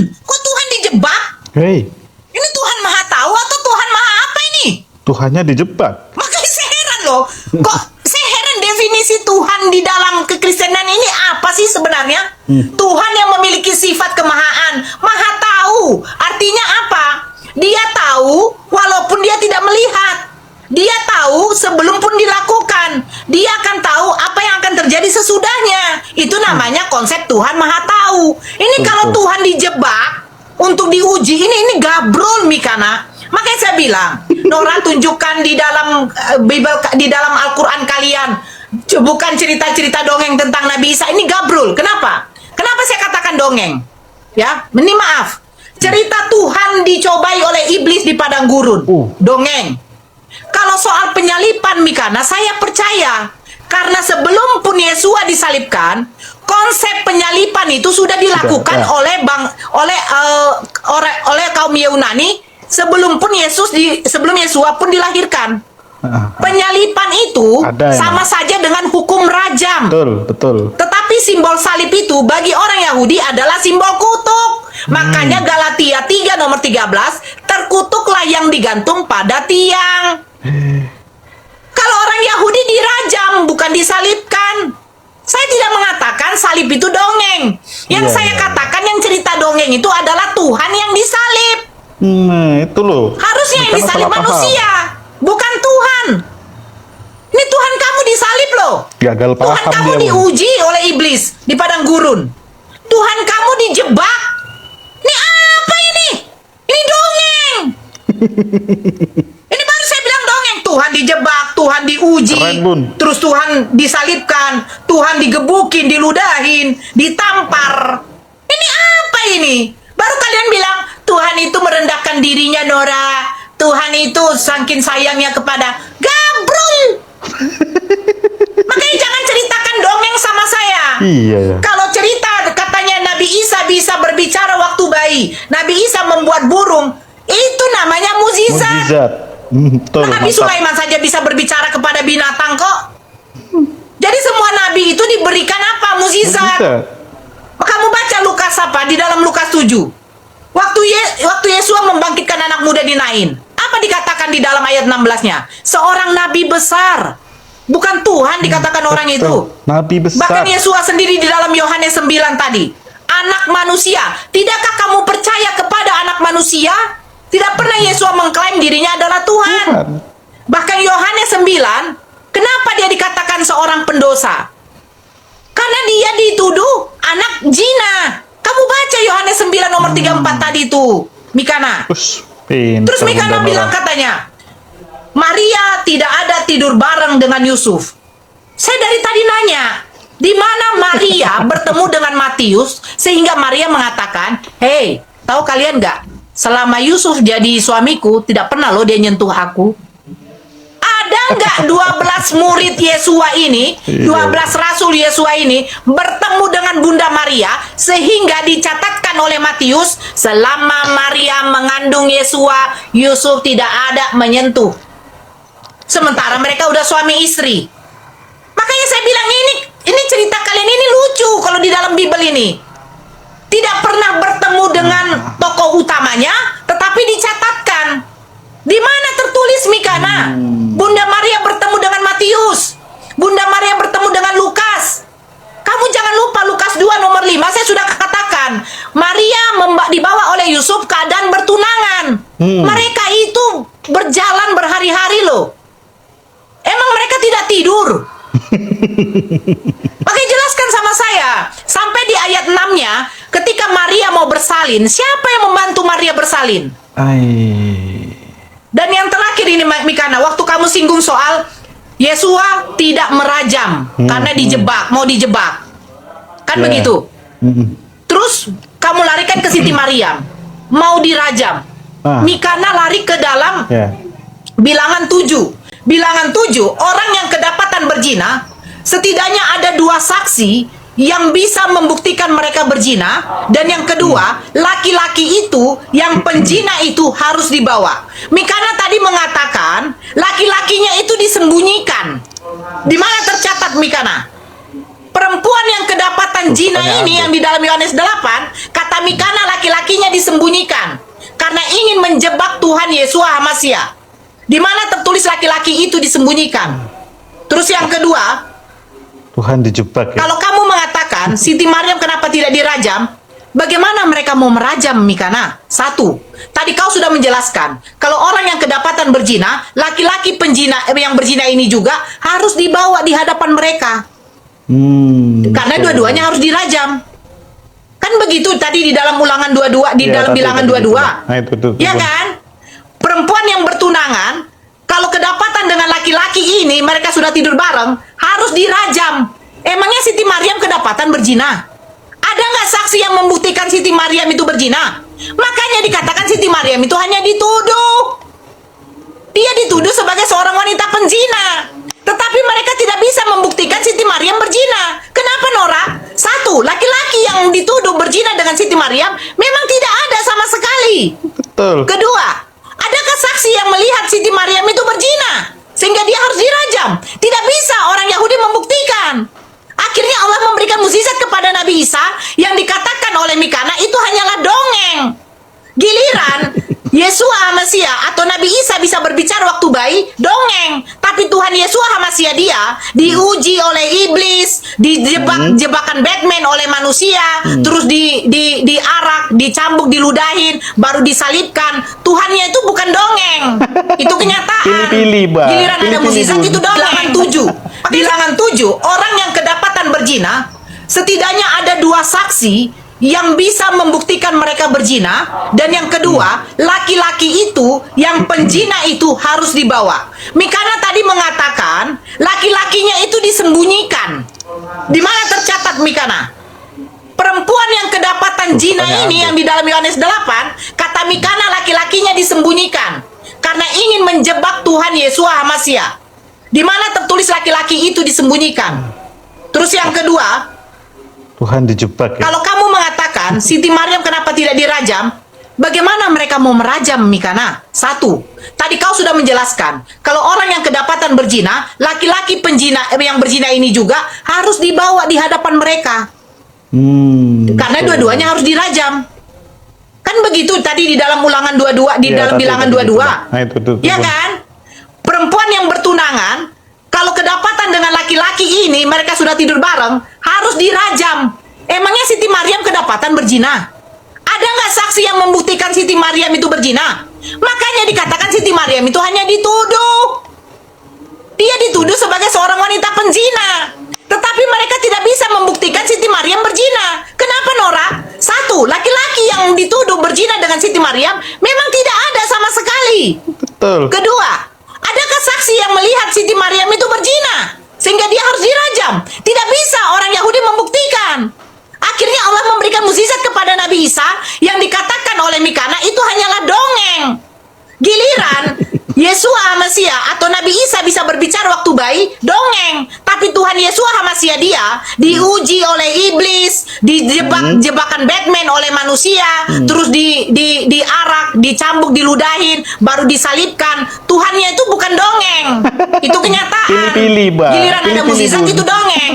Kok Tuhan dijebak? Hei, Ini Tuhan Maha Tahu atau Tuhan Maha apa ini? Tuhannya dijebak. Makanya saya heran loh. Kok saya heran definisi Tuhan di dalam kekristenan ini apa sih sebenarnya? Tuhan yang memiliki sifat kemahaan, Maha Tahu. Artinya apa? Dia tahu walaupun dia tidak melihat. Dia tahu sebelum pun dilakukan. Dia akan tahu apa yang akan terjadi sesudahnya. Itu namanya konsep Tuhan Maha Tahu. Ini kalau Tuhan dijebak untuk diuji, ini gabrol Mikana. Makanya saya bilang, Nora tunjukkan di dalam Bible, di dalam Al-Quran kalian, bukan cerita-cerita dongeng tentang Nabi Isa. Ini gabrol. Kenapa? Kenapa saya katakan dongeng? Ya, ini maaf. Cerita Tuhan dicobai oleh iblis di padang gurun. Dongeng. Kalau soal penyalipan Mikana, saya percaya. Karena sebelum pun Yesua disalibkan, konsep penyalipan itu sudah dilakukan oleh kaum Yunani sebelum Yesua pun dilahirkan. Penyalipan itu sama saja dengan hukum rajam. Betul. Tetapi simbol salib itu bagi orang Yahudi adalah simbol kutuk. Makanya Galatia 3 nomor 13, terkutuklah yang digantung pada tiang. Kalau orang Yahudi dirajam, bukan disalibkan. Saya tidak mengatakan salib itu dongeng. Yang saya katakan yang cerita dongeng itu adalah Tuhan yang disalib. Itu loh. Harusnya yang disalib manusia, bukan Tuhan. Ini Tuhan kamu disalib loh. Gagal paham. Tuhan kamu diuji oleh iblis di padang gurun. Tuhan kamu dijebak. Ini apa ini? Ini dongeng. Ini baru saya bilang dongeng. Tuhan dijebak, Tuhan diuji, Keren, Bun. terus Tuhan disalibkan, Tuhan digebukin, diludahin, ditampar. Ini apa ini? Baru kalian bilang Tuhan itu merendahkan dirinya, Nora. Tuhan itu saking sayangnya kepada gabrul. Makanya jangan ceritakan dongeng sama saya. Iya. Kalau cerita katanya Nabi Isa bisa berbicara waktu bayi, Nabi Isa membuat burung, itu namanya mukjizat. Betul, Nabi Sulaiman saja bisa berbicara kepada binatang kok. Jadi semua nabi itu diberikan apa? Mukjizat. Kamu baca Lukas apa? Di dalam Lukas 7. Waktu Yesua membangkitkan anak muda di Nain. Apa dikatakan di dalam ayat 16-nya? Seorang nabi besar. Bukan Tuhan dikatakan orang itu. Nabi besar. Bahkan Yesua sendiri di dalam Yohanes 9 tadi. Anak manusia. Tidakkah kamu percaya kepada anak manusia? Tidak pernah Yesua mengklaim dirinya adalah Tuhan. Bahkan Yohanes 9, kenapa dia dikatakan seorang pendosa? Karena dia dituduh anak zina. Kamu baca Yohanes 9 nomor 34 tadi itu, Mikana. Terus Mikana bilang katanya, Maria tidak ada tidur bareng dengan Yusuf. Saya dari tadi nanya, di mana Maria bertemu dengan Matius sehingga Maria mengatakan, "Hei, tahu kalian nggak? Selama Yusuf jadi suamiku, tidak pernah loh dia nyentuh aku." Ada nggak 12 murid Yesua ini, 12 rasul Yesua ini bertemu dengan Bunda Maria sehingga dicatatkan oleh Matius, selama Maria mengandung Yesua, Yusuf tidak ada menyentuh. Sementara mereka udah suami istri. Makanya saya bilang ini cerita kalian ini lucu kalau di dalam Bible ini. Tidak pernah bertemu dengan tokoh utamanya, tetapi dicatatkan. Di mana tertulis Mikana? Bunda Maria bertemu dengan Matius. Bunda Maria bertemu dengan Lukas. Kamu jangan lupa Lukas 2 nomor 5, saya sudah katakan. Maria dibawa oleh Yusuf keadaan bertunangan. Mereka itu berjalan berhari-hari loh. Emang mereka tidak tidur? Makanya jelaskan sama saya. Sampai di ayat 6-nya, ketika Maria mau bersalin, siapa yang membantu Maria bersalin? Dan yang terakhir ini Mikana, waktu kamu singgung soal Yesua tidak merajam karena dijebak, mau dijebak. Kan begitu? Terus kamu larikan ke Siti Maryam, mau dirajam. Mikana lari ke dalam Bilangan 7. Bilangan 7, orang yang kedapatan berzina, setidaknya ada 2 saksi yang bisa membuktikan mereka berzina, dan yang kedua, laki-laki itu yang penzina itu harus dibawa. Mikana tadi mengatakan laki-lakinya itu disembunyikan. Di mana tercatat Mikana? Perempuan yang kedapatan zina ini yang di dalam Yohanes 8, kata Mikana laki-laki laki-lakinya disembunyikan karena ingin menjebak Tuhan Yesus Hamasia. Di mana tertulis laki-laki itu disembunyikan. Terus yang kedua, Tuhan dijebak ya. kalau kamu mengatakan Siti Maryam kenapa tidak dirajam, bagaimana mereka mau merajam Mikana? Satu, tadi kau sudah menjelaskan kalau orang yang kedapatan berzina, laki-laki yang berzina ini juga harus dibawa di hadapan mereka. Karena betul. dua-duanya harus dirajam. Kan begitu tadi di dalam Ulangan 22, di Iya, dalam tadi, Bilangan tadi, 22. Nah, itu. Ya kan? Perempuan yang bertunangan, kalau kedapatan dengan laki-laki ini, mereka sudah tidur bareng, harus dirajam. Emangnya Siti Maryam kedapatan berzina? Ada nggak saksi yang membuktikan Siti Maryam itu berzina? Makanya dikatakan Siti Maryam itu hanya dituduh. Dia dituduh sebagai seorang wanita penzina. Tetapi mereka tidak bisa membuktikan Siti Maryam berzina. Kenapa, Nora? Satu, laki-laki yang dituduh berzina dengan Siti Maryam memang tidak ada sama sekali. Betul. Kedua, adakah saksi yang melihat Siti Maryam itu berzina sehingga dia harus dirajam? Tidak bisa orang Yahudi membuktikan. Akhirnya Allah memberikan mukjizat kepada Nabi Isa yang dikatakan oleh Mikana itu hanyalah dongeng. Giliran Yesua Hamasia atau Nabi Isa bisa berbicara waktu bayi, dongeng. Tapi Tuhan Yesua Hamasia dia diuji oleh iblis, jebakan Batman oleh manusia, terus diarak, dicambuk, diludahin, baru disalibkan. Tuhannya itu bukan dongeng. Itu kenyataan. Pilih-pilih, Mbak. Giliran ada Pilih-pilih mukjizat dulu. itu dongeng. Bilangan 7, orang yang kedapatan berzina, setidaknya ada 2 saksi yang bisa membuktikan mereka berzina, dan yang kedua, laki-laki itu yang penzina itu harus dibawa. Mikana tadi mengatakan laki-lakinya itu disembunyikan. Di mana tercatat, Mikana? Perempuan yang kedapatan zina ini yang di dalam Yohanes 8, kata Mikana laki-lakinya disembunyikan karena ingin menjebak Tuhan Yesus Hamasia. Di mana tertulis laki-laki itu disembunyikan. Terus yang kedua, Tuhan dijebak ya. kalau kamu mengatakan Siti Maryam kenapa tidak dirajam, bagaimana mereka mau merajam Mikana? Satu, tadi kau sudah menjelaskan kalau orang yang kedapatan berzina, laki-laki yang berzina ini juga harus dibawa di hadapan mereka. Karena dua-duanya harus dirajam. Kan begitu tadi di dalam Ulangan 22, di dalam Bilangan 22. Nah, itu. Ya kan? Perempuan yang bertunangan, kalau kedapatan dengan laki-laki ini, mereka sudah tidur bareng, harus dirajam. Emangnya Siti Maryam kedapatan berzina? Ada nggak saksi yang membuktikan Siti Maryam itu berzina? Makanya dikatakan Siti Maryam itu hanya dituduh. Dia dituduh sebagai seorang wanita penzina. Tetapi mereka tidak bisa membuktikan Siti Maryam berzina. Kenapa, Nora? Satu, laki-laki yang dituduh berzina dengan Siti Maryam memang tidak ada sama sekali. Betul. Kedua, adakah saksi yang melihat Siti Maryam itu berzina sehingga dia harus dirajam? Tidak bisa orang Yahudi membuktikan. Akhirnya Allah memberikan mukjizat kepada Nabi Isa yang dikatakan oleh Mikana itu hanyalah dongeng. Giliran Yesua Hamasia atau Nabi Isa bisa berbicara waktu bayi, dongeng. Tapi Tuhan Yesua Hamasia dia diuji oleh iblis, jebakan Batman oleh manusia, terus diarak, dicambuk, diludahin, baru disalibkan. Tuhannya itu bukan dongeng. Itu kenyataan. Pilih-pilih, Mbak. Giliran ada Pilih-pilih mukjizat dulu. itu dongeng.